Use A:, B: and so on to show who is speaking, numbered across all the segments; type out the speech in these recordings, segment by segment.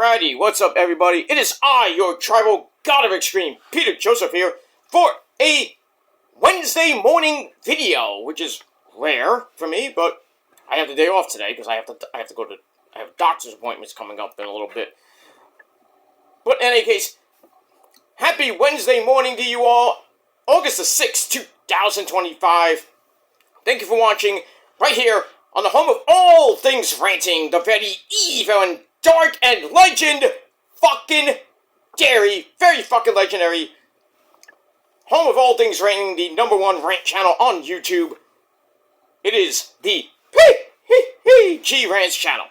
A: Alrighty, what's up everybody? It is I, your tribal god of extreme, Peter Joseph here, for a Wednesday morning video, which is rare for me, but I have the day off today because I have doctor's appointments coming up in a little bit. But in any case, happy Wednesday morning to you all, August the 6th, 2025. Thank you for watching right here on the home of all things ranting, the very evil and dark and legend fucking very fucking legendary home of all things ranting, the #1 rant channel on YouTube. It is the G Rants channel.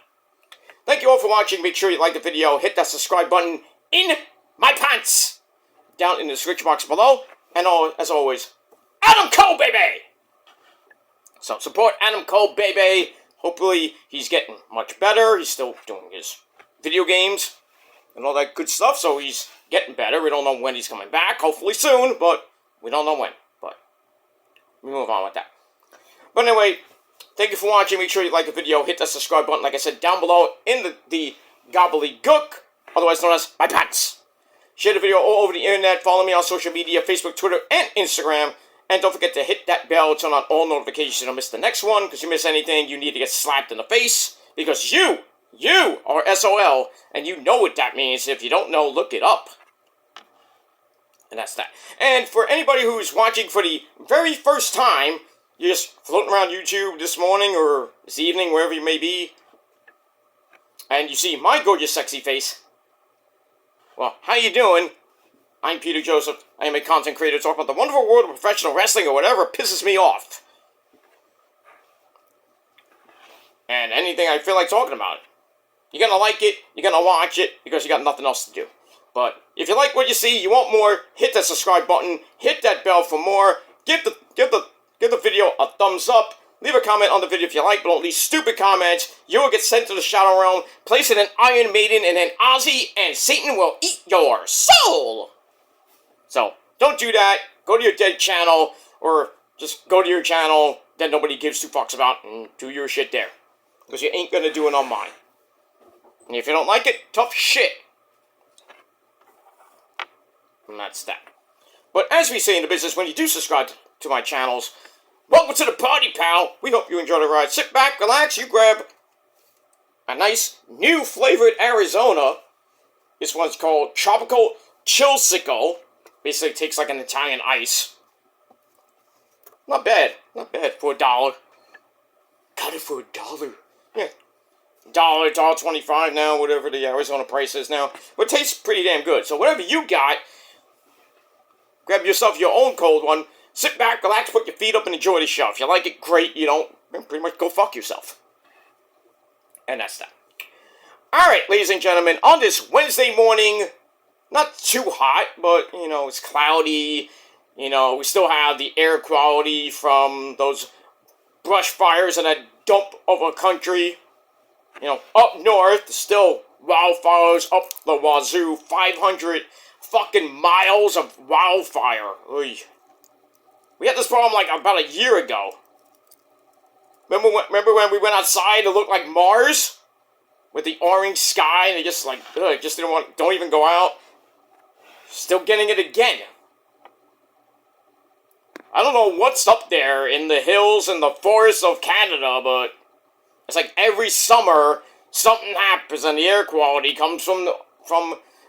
A: Thank you all for watching. Make sure you like the video, hit that subscribe button in my pants down in the description box below, and as always, Adam Cole, baby! So support Adam Cole, baby. Hopefully he's getting much better. He's still doing his video games and all that good stuff, so he's getting better. We don't know when he's coming back. Hopefully soon, but we don't know when. But we move on with that. But anyway, thank you for watching. Make sure you like the video. Hit that subscribe button, like I said, down below in the gobbledygook, otherwise known as my pants. Share the video all over the internet. Follow me on social media, Facebook, Twitter, and Instagram. And don't forget to hit that bell, turn on all notifications, don't miss the next one, because you miss anything, you need to get slapped in the face, because you are SOL, and you know what that means. If you don't know, look it up. And that's that. And for anybody who's watching for the very first time, you're just floating around YouTube this morning, or this evening, wherever you may be, and you see my gorgeous, sexy face, well, how you doing? I'm Peter Joseph. I am a content creator talking about the wonderful world of professional wrestling or whatever pisses me off. And anything I feel like talking about. You're gonna like it, you're gonna watch it, because you got nothing else to do. But if you like what you see, you want more, hit that subscribe button, hit that bell for more, give the video a thumbs up, leave a comment on the video if you like, but don't leave stupid comments. You will get sent to the Shadow Realm, place in an Iron Maiden, and then Ozzy and Satan will eat your soul! So, don't do that. Go to your dead channel, or just go to your channel that nobody gives two fucks about, and do your shit there. Because you ain't gonna do it on mine. And if you don't like it, tough shit. And that's that. But as we say in the business, when you do subscribe to my channels, welcome to the party, pal. We hope you enjoy the ride. Sit back, relax, you grab a nice new flavored Arizona. This one's called Tropical Chillsicle. Basically takes like an Italian ice. Not bad for $1. Got it for $1. Yeah. $1.25 now, whatever the Arizona price is now. But it tastes pretty damn good. So whatever you got, grab yourself your own cold one. Sit back, relax, put your feet up, and enjoy the show. If you like it, great. You don't, pretty much go fuck yourself. And that's that. Alright, ladies and gentlemen, on this Wednesday morning, not too hot, but, you know, it's cloudy. You know, we still have the air quality from those brush fires in that dump of a country. You know, up north, still wildfires up the wazoo. 500 fucking miles of wildfire. Oy. We had this problem like about a year ago. Remember when we went outside to look like Mars? With the orange sky, and they just like, just don't even go out. Still getting it again. I don't know what's up there in the hills and the forests of Canada, but it's like every summer something happens and the air quality comes from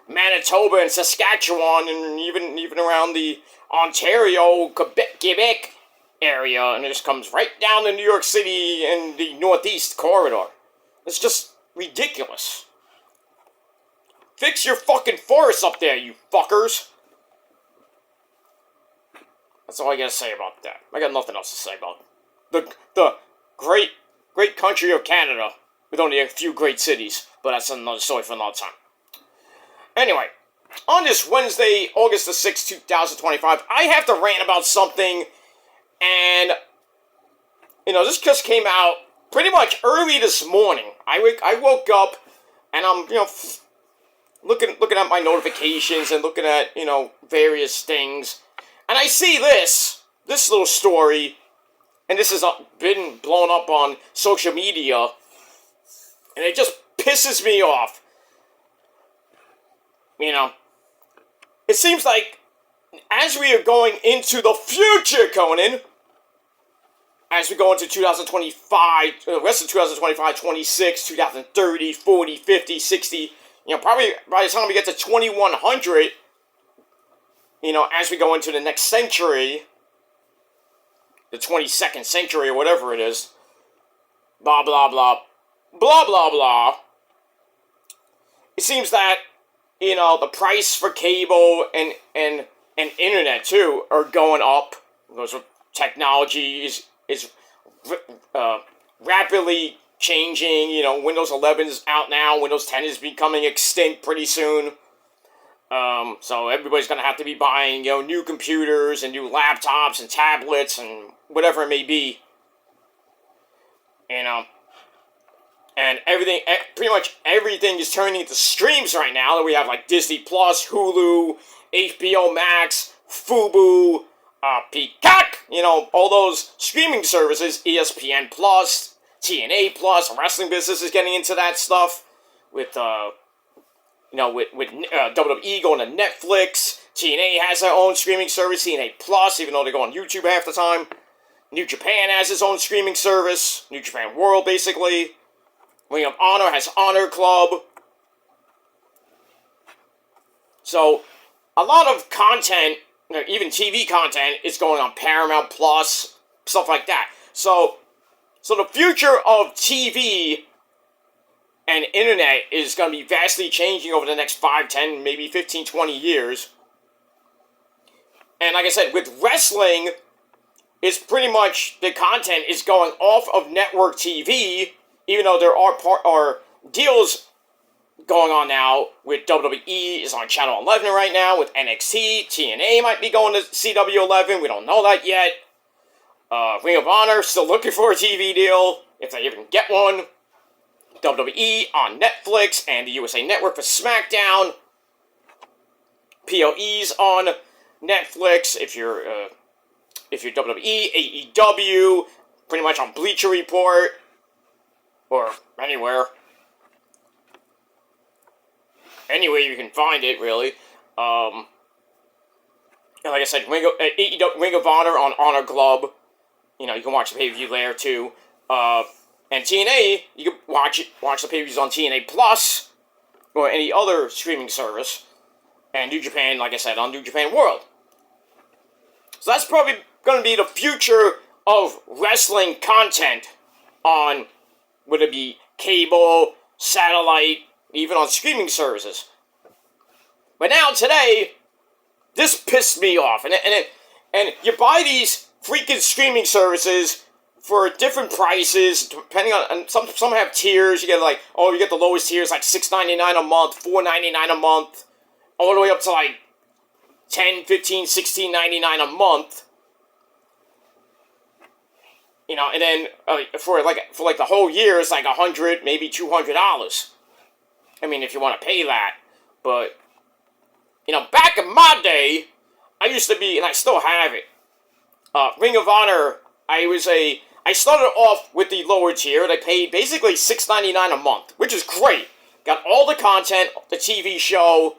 A: Manitoba and Saskatchewan and even around the Ontario, Quebec area, and it just comes right down to New York City and the Northeast corridor. It's just ridiculous. Fix your fucking forests up there, you fuckers. That's all I gotta say about that. I got nothing else to say about the great country of Canada with only a few great cities, but that's another story for another time. Anyway, on this Wednesday, August the 6th, 2025, I have to rant about something, and, you know, this just came out pretty much early this morning. I woke up, and I'm, you know, looking at my notifications and looking at, you know, various things. And I see this little story, and this has been blown up on social media, and it just pisses me off. you know, it seems like as we are going into the future, Conan, as we go into 2025, the rest of 2025, 26, 2030, 40, 50, 60, probably by the time we get to 2100, as we go into the next century, the 22nd century or whatever it is, blah, blah, blah, blah, blah, blah. It seems that, the price for cable and internet, too, are going up. Because technology is rapidly changing. Windows 11 is out now. Windows 10 is becoming extinct pretty soon. So everybody's going to have to be buying, new computers and new laptops and tablets and whatever it may be. And everything, pretty much everything is turning into streams right now. That we have like Disney Plus, Hulu, HBO Max, Fubo, Peacock, all those streaming services, ESPN Plus, TNA Plus, wrestling business is getting into that stuff with WWE going to Netflix. TNA has their own streaming service, TNA Plus, even though they go on YouTube half the time. New Japan has its own streaming service, New Japan World, basically. Ring of Honor has Honor Club. So, a lot of content, even TV content, is going on Paramount Plus, stuff like that. So the future of TV and internet is going to be vastly changing over the next 5, 10, maybe 15, 20 years. And like I said, with wrestling, it's pretty much the content is going off of network TV, even though there are deals going on now with WWE is on Channel 11 right now with NXT. TNA might be going to CW 11. We don't know that yet. Ring of Honor still looking for a TV deal, if they even get one. WWE on Netflix and the USA Network for SmackDown. PLE's on Netflix if you're WWE, AEW, pretty much on Bleacher Report or anywhere. Anywhere you can find it, really. And like I said, Ring of Honor on Honor Club. You can watch the pay-per-view there, too. And TNA, you can watch the pay-per-views on TNA Plus, or any other streaming service. And New Japan, like I said, on New Japan World. So that's probably going to be the future of wrestling content on, would it be cable, satellite, even on streaming services. But now, today, this pissed me off. And you buy these freaking streaming services for different prices, depending on, and some have tiers. You get you get the lowest tiers, like $6.99 a month, $4.99 a month, all the way up to like $10, $15, $16.99 a month. And then for the whole year, it's like $100, maybe $200. I mean, if you want to pay that. But, back in my day, I used to be, and I still have it, Ring of Honor, I started off with the lower tier, and I paid basically $6.99 a month, which is great. Got all the content, the TV show.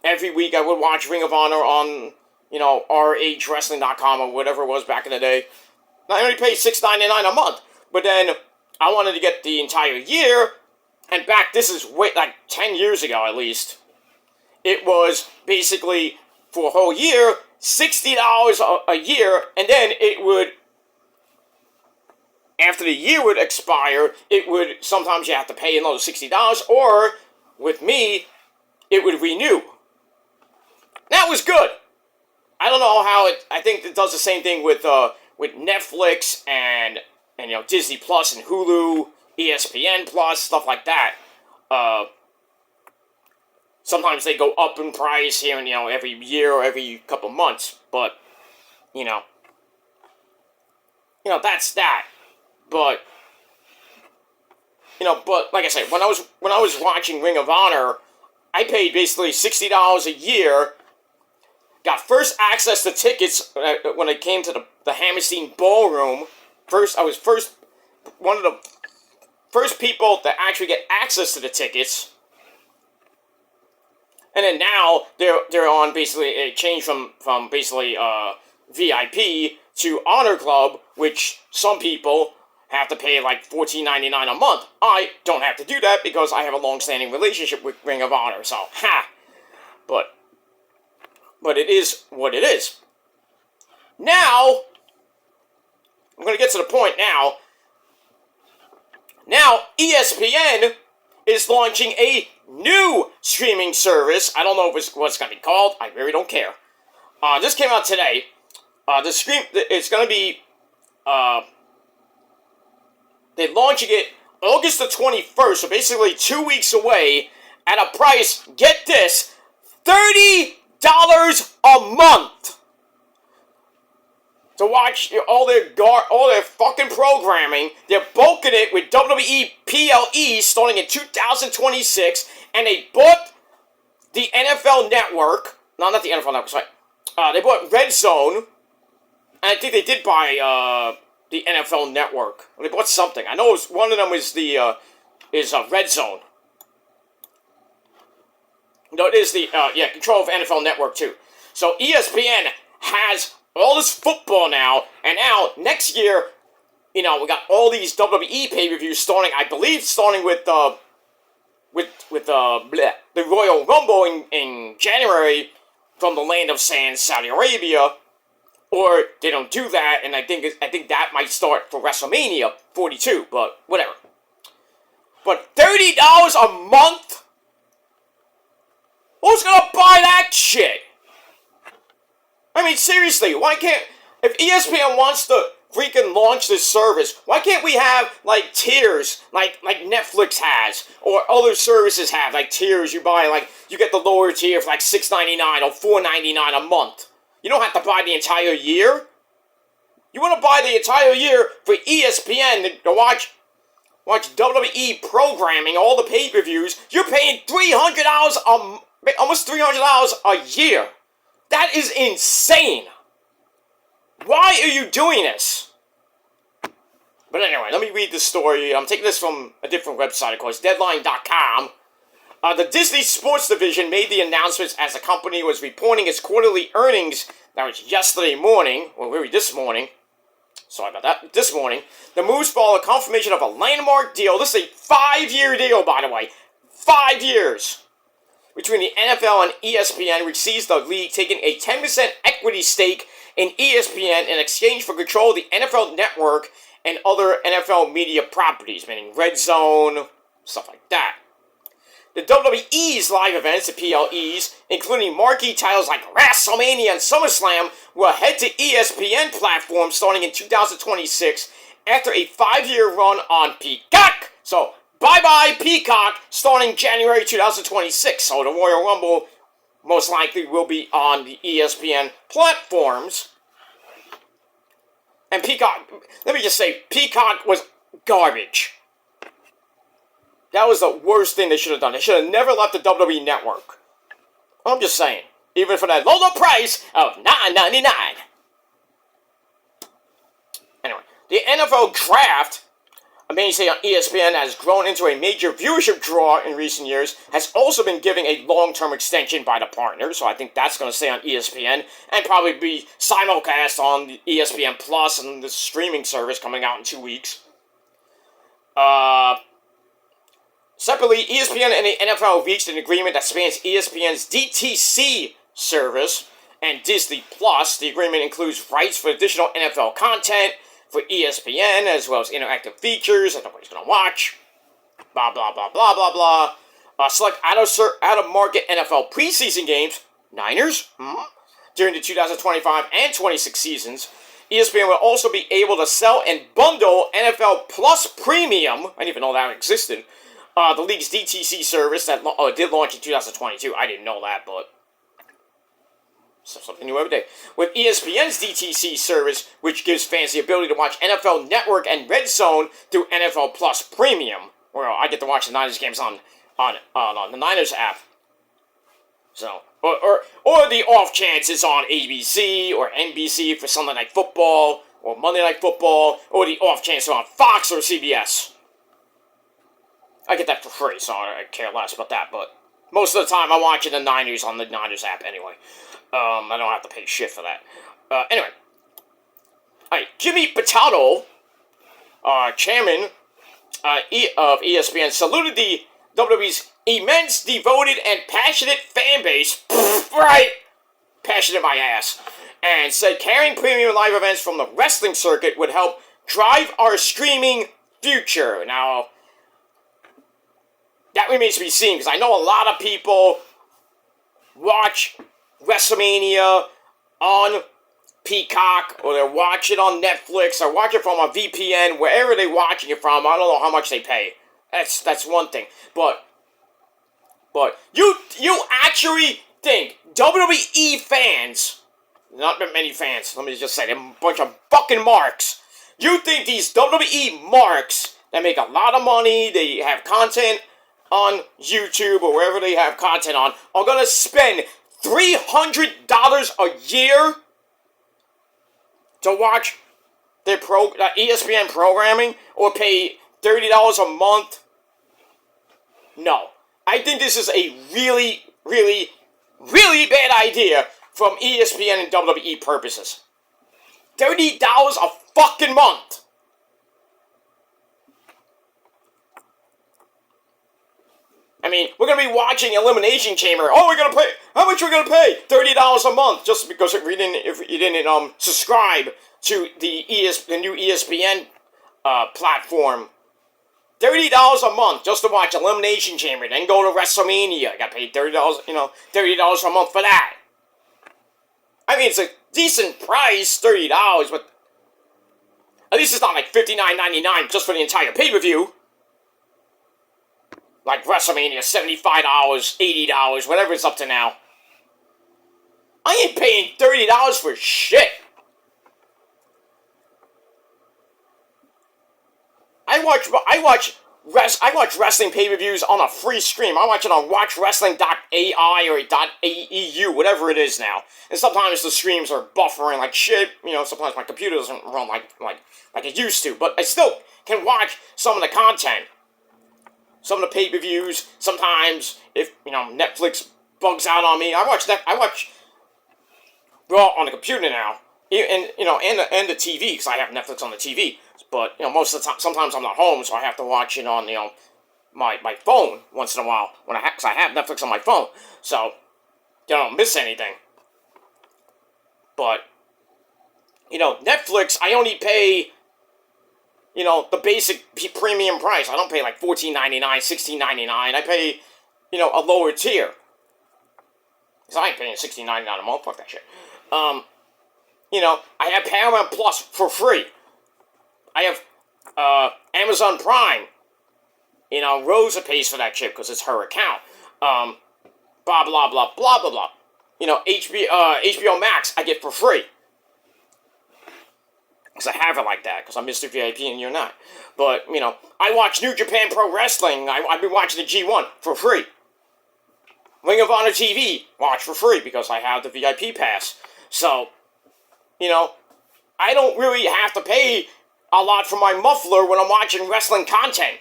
A: Every week I would watch Ring of Honor on, RHWrestling.com or whatever it was back in the day. I only paid $6.99 a month, but then I wanted to get the entire year, and this is 10 years ago at least. It was basically, for a whole year, $60 a year, and then it would, after the year would expire, sometimes you have to pay another $60, or, with me, it would renew. That was good. I don't know how I think it does the same thing with Netflix and Disney Plus and Hulu, ESPN Plus, stuff like that. Sometimes they go up in price here and every year or every couple months, but that's that. But but like I said, when I was watching Ring of Honor, I paid basically $60 a year. Got first access to tickets when it came to the Hammerstein Ballroom. I was one of the first people to actually get access to the tickets. And then now they're on basically a change from basically VIP to Honor Club, which some people have to pay like $14.99 a month. I don't have to do that because I have a long-standing relationship with Ring of Honor. So but it is what it is. Now I'm going to get to the point now. Now ESPN is launching a new streaming service. I don't know what it's going to be called. I really don't care. This came out today. It's going to be, they're launching it August the 21st, so basically 2 weeks away, at a price, get this, $30 a month to watch all their fucking programming. They're bulking it with WWE PLE starting in 2026, and they bought the NFL Network. No, not the NFL Network, sorry. They bought Red Zone, and I think they did buy the NFL Network. They bought something. I know one of them is Red Zone. No, it is the control of NFL Network too. So ESPN has all this football now, and now next year, we got all these WWE pay-per-views starting. I believe starting with the Royal Rumble in January from the land of sand, Saudi Arabia, or they don't do that, and I think that might start for WrestleMania 42, but whatever. But $30 a month? Who's gonna buy that shit? I mean, seriously, why can't... If ESPN wants to freaking launch this service, why can't we have, like, tiers, like Netflix has, or other services have, like, tiers you buy, like, you get the lower tier for, like, $6.99 or $4.99 a month. You don't have to buy the entire year. You want to buy the entire year for ESPN to watch WWE programming, all the pay-per-views, you're paying $300 almost $300 a year. That is insane. Why are you doing this? But anyway, let me read this story. I'm taking this from a different website, of course, Deadline.com. The Disney Sports Division made the announcements as the company was reporting its quarterly earnings. That was yesterday morning, or maybe this morning. Sorry about that. This morning. The moves follow confirmation of a landmark deal. This is a 5-year deal, by the way. 5 years. Between the NFL and ESPN, which sees the league taking a 10% equity stake in ESPN in exchange for control of the NFL Network and other NFL media properties, meaning Red Zone, stuff like that. The WWE's live events, the PLEs, including marquee titles like WrestleMania and SummerSlam, will head to ESPN platforms starting in 2026 after a 5-year run on Peacock. So, bye-bye Peacock, starting January 2026. So the Royal Rumble most likely will be on the ESPN platforms. And Peacock, let me just say, Peacock was garbage. That was the worst thing they should have done. They should have never left the WWE Network. I'm just saying. Even for that low price of $9.99. Anyway, the NFL Draft, a mainstay on ESPN, has grown into a major viewership draw in recent years, has also been given a long-term extension by the partner, so I think that's going to stay on ESPN, and probably be simulcast on the ESPN Plus and the streaming service coming out in 2 weeks. Separately, ESPN and the NFL reached an agreement that spans ESPN's DTC service and Disney Plus. The agreement includes rights for additional NFL content for ESPN, as well as interactive features that nobody's going to watch. Blah, blah, blah, blah, blah, blah. Select out-of-market NFL preseason games, Niners, during the 2025 and 26 seasons. ESPN will also be able to sell and bundle NFL Plus Premium. I didn't even know that existed. The league's DTC service that did launch in 2022. I didn't know that, but something new every day. With ESPN's DTC service, which gives fans the ability to watch NFL Network and Red Zone through NFL Plus Premium, where I get to watch the Niners games on the Niners app. So, or the off chance it's on ABC or NBC for Sunday Night Football or Monday Night Football, or the off chance it's on Fox or CBS. I get that for free, so I care less about that. But most of the time, I'm watching the Niners on the Niners app anyway. I don't have to pay shit for that. Anyway. Alright, Jimmy Pitano, chairman of ESPN, saluted the WWE's immense, devoted, and passionate fan base. Right? Passionate my ass. And said carrying premium live events from the wrestling circuit would help drive our streaming future. Now, that remains to be seen, because I know a lot of people watch WrestleMania on Peacock, or they're watching on Netflix, or watch it from a VPN, wherever they're watching it from. I don't know how much they pay. That's one thing. But you actually think WWE fans, not that many fans, let me just say, they're a bunch of fucking marks. You think these WWE marks that make a lot of money, they have content on YouTube or wherever they have content on, are gonna spend $300 a year to watch their ESPN programming, or pay $30 a month? No. I think this is a really, really, really bad idea from ESPN and WWE purposes. $30 a fucking month. I mean, we're going to be watching Elimination Chamber. Oh, we're going to pay, how much are we going to pay? $30 a month, just because if you didn't subscribe to the new ESPN platform. $30 a month just to watch Elimination Chamber, then go to WrestleMania. I got paid $30, $30 a month for that. I mean, it's a decent price, $30, but at least it's not like $59.99 just for the entire pay-per-view. Like WrestleMania, $75, $80, whatever it's up to now. I ain't paying $30 for shit. I watch wrestling pay-per-views on a free stream. I watch it on watchwrestling.ai or .aeu, whatever it is now. And sometimes the streams are buffering like shit. Sometimes my computer doesn't run like it used to. But I still can watch some of the content. Some of the pay-per-views. Sometimes, if, Netflix bugs out on me, I watch Raw on the computer now. And the TV, because I have Netflix on the TV. But, most of the time, sometimes I'm not home, so I have to watch it on, my phone once in a while, because I have Netflix on my phone, so, you don't miss anything. But, Netflix, I only pay, the basic premium price. I don't pay like $14.99, $16.99. I pay, a lower tier. Because I ain't paying $16.99 a month, fuck that shit. I have Paramount Plus for free. I have Amazon Prime. Rosa pays for that shit because it's her account. Blah, blah, blah, blah, blah, blah. HBO Max I get for free. Because I have it like that, because I'm Mr. VIP and you're not. But, I watch New Japan Pro Wrestling. I've been watching the G1 for free. Ring of Honor TV, watch for free, because I have the VIP pass. So, I don't really have to pay a lot for my muffler when I'm watching wrestling content.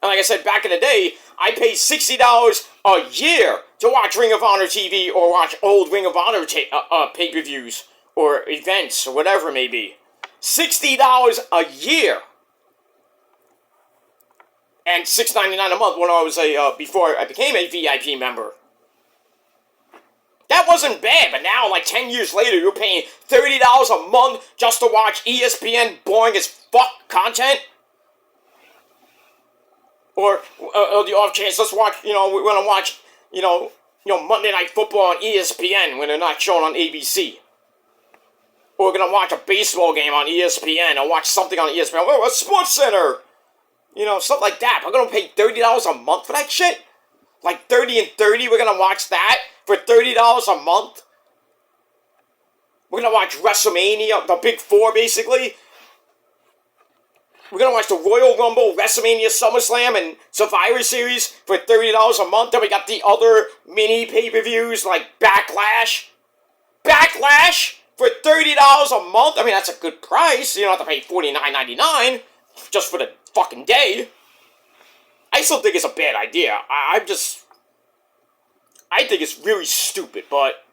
A: And like I said, back in the day, I paid $60 a year to watch Ring of Honor TV or watch old Ring of Honor pay-per-views or events or whatever it may be. $60 a year. And $6.99 a month when I was before I became a VIP member. That wasn't bad, but now, like 10 years later, you're paying $30 a month just to watch ESPN boring as fuck content? Or the off chance, let's watch, we're gonna watch, Monday Night Football on ESPN when they're not shown on ABC. Or we're gonna watch a baseball game on ESPN, or watch something on ESPN, a Sports Center! Stuff like that. We're gonna pay $30 a month for that shit? Like 30 and 30, we're gonna watch that for $30 a month? We're gonna watch WrestleMania, the Big Four, basically. We're gonna watch the Royal Rumble, WrestleMania, SummerSlam, and Survivor Series for $30 a month. Then we got the other mini pay-per-views like Backlash. Backlash for $30 a month? I mean, that's a good price. You don't have to pay $49.99. just for the fucking day. I still think it's a bad idea. I think it's really stupid, but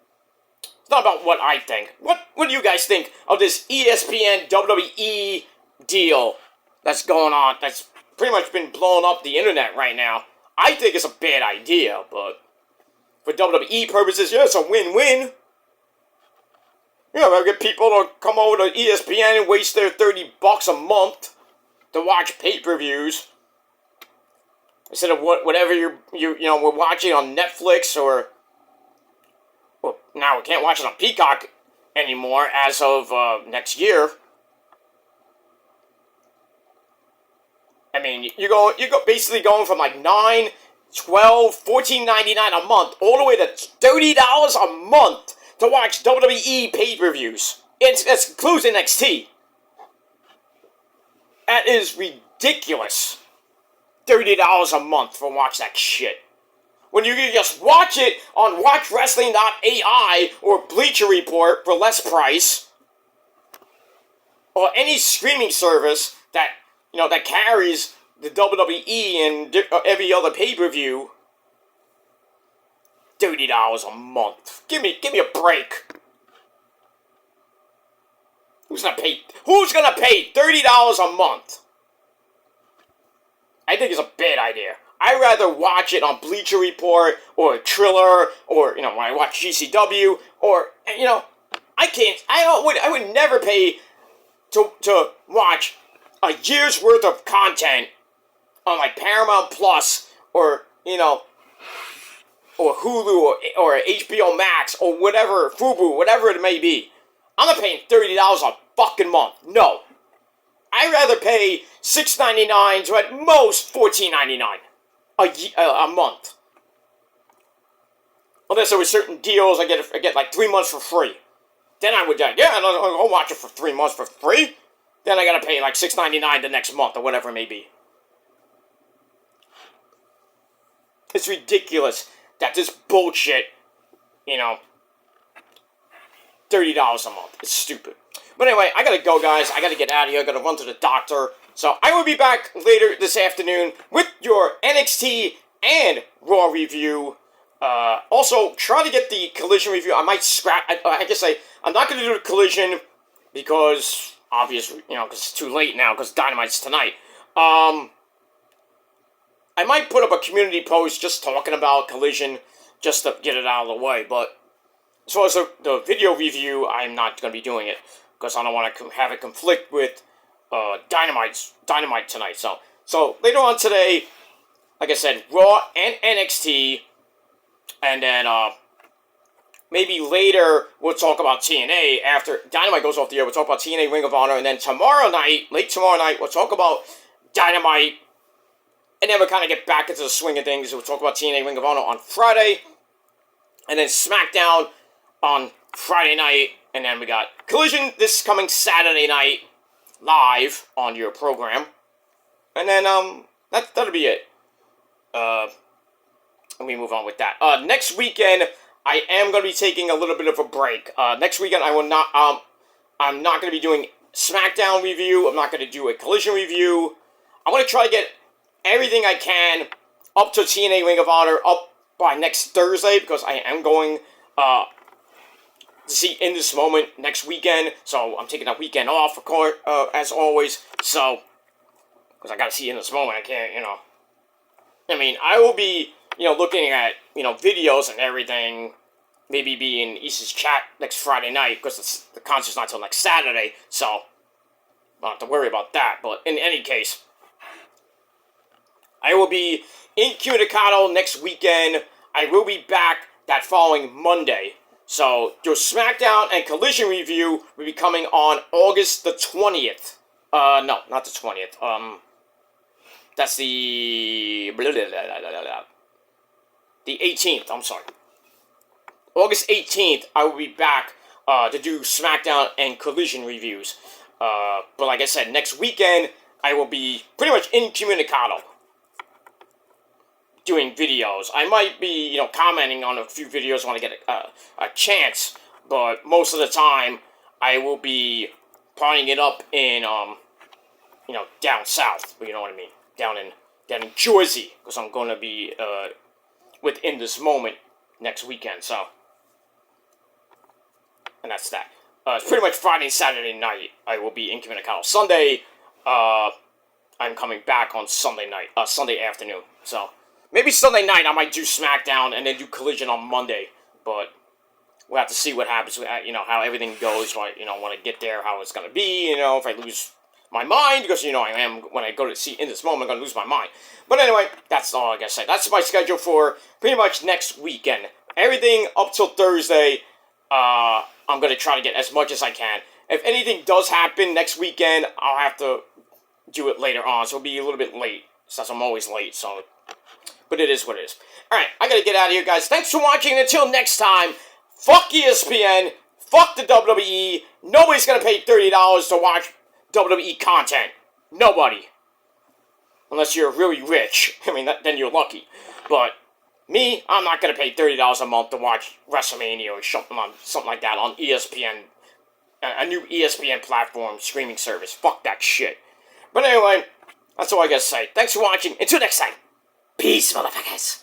A: it's not about what I think. What do you guys think of this ESPN WWE deal that's going on, that's pretty much been blowing up the internet right now? I think it's a bad idea, but for WWE purposes, yeah, it's a win-win. You know, get people to come over to ESPN and waste their $30 a month to watch pay-per-views instead of whatever we're watching on Netflix or well, now we can't watch it on Peacock anymore as of next year. I mean, you go basically going from like $9, $12, $14.99 a month all the way to $30 a month to watch WWE pay-per-views. It includes NXT. That is ridiculous. $30 a month for watch that shit. When you can just watch it on WatchWrestling.ai or Bleacher Report for less price, or any streaming service that that carries the WWE and every other pay-per-view. $30 a month. Give me a break. Who's gonna pay $30 a month? I think it's a bad idea. I'd rather watch it on Bleacher Report or Triller or when I watch GCW or I would never pay to watch a year's worth of content on like Paramount Plus or or Hulu or HBO Max or whatever, Fubu, whatever it may be. I'm not paying $30 a fucking month. No. I'd rather pay $6.99 to at most $14.99 a month. Unless there were certain deals, I get like 3 months for free. Then I would I'll watch it for 3 months for free. Then I gotta pay like $6.99 the next month or whatever it may be. It's ridiculous that this bullshit, $30 a month. It's stupid. But anyway, I gotta go, guys. I gotta get out of here. I gotta run to the doctor. So I will be back later this afternoon with your NXT and Raw review. Also, try to get the Collision review. I might scrap. I'm not gonna do the Collision because obviously, because it's too late now. Because Dynamite's tonight. I might put up a community post just talking about Collision, just to get it out of the way. But as far as the video review, I'm not going to be doing it because I don't want to have it conflict with Dynamite tonight. So later on today, like I said, Raw and NXT, and then maybe later we'll talk about TNA after Dynamite goes off the air. We'll talk about TNA, Ring of Honor, and then late tomorrow night, we'll talk about Dynamite. And then we'll kind of get back into the swing of things. We'll talk about TNA Ring of Honor on Friday. And then SmackDown on Friday night. And then we got Collision this coming Saturday night live on your program. And then that'll be it. Let me move on with that. Next weekend, I am going to be taking a little bit of a break. Next weekend, I'm not going to be doing SmackDown review. I'm not going to do a Collision review. I'm going to try to get everything I can up to TNA Ring of Honor up by next Thursday because I am going to see In This Moment next weekend. So I'm taking that weekend off, of course, as always. So, because I got to see In This Moment, I can't, I will be, looking at, videos and everything. Maybe be in East's chat next Friday night because the concert's not till next Saturday. So, I don't have to worry about that. But in any case, I will be in Cunicado next weekend. I will be back that following Monday. So, your SmackDown and Collision review will be coming on August the 20th. No, not the 20th. That's the 18th, I'm sorry. August 18th, I will be back to do SmackDown and Collision reviews. But like I said, next weekend, I will be pretty much in Cunicado doing videos. I might be, commenting on a few videos when I get a chance, but most of the time, I will be partying it up in down south. You know what I mean? Down in Jersey, because I'm going to be within this moment next weekend. So, and that's that. It's pretty much Friday and Saturday night. I will be incommunicado. Sunday, I'm coming back on Sunday night, Sunday afternoon. So maybe Sunday night I might do SmackDown and then do Collision on Monday. But we'll have to see what happens. How everything goes. Right? When I get there, how it's gonna be. If I lose my mind, because I am, when I go to see in this moment, I'm gonna lose my mind. But anyway, that's all I gotta say. That's my schedule for pretty much next weekend. Everything up till Thursday. I'm gonna try to get as much as I can. If anything does happen next weekend, I'll have to do it later on, so it'll be a little bit late, since I'm always late, so, but it is what it is. Alright, I gotta get out of here, guys. Thanks for watching, and until next time, fuck ESPN, fuck the WWE, nobody's gonna pay $30 to watch WWE content. Nobody. Unless you're really rich. I mean, then you're lucky. But me, I'm not gonna pay $30 a month to watch WrestleMania or something like that on ESPN, a new ESPN platform streaming service. Fuck that shit. But anyway, that's all I gotta say. Thanks for watching. Until next time. Peace, motherfuckers.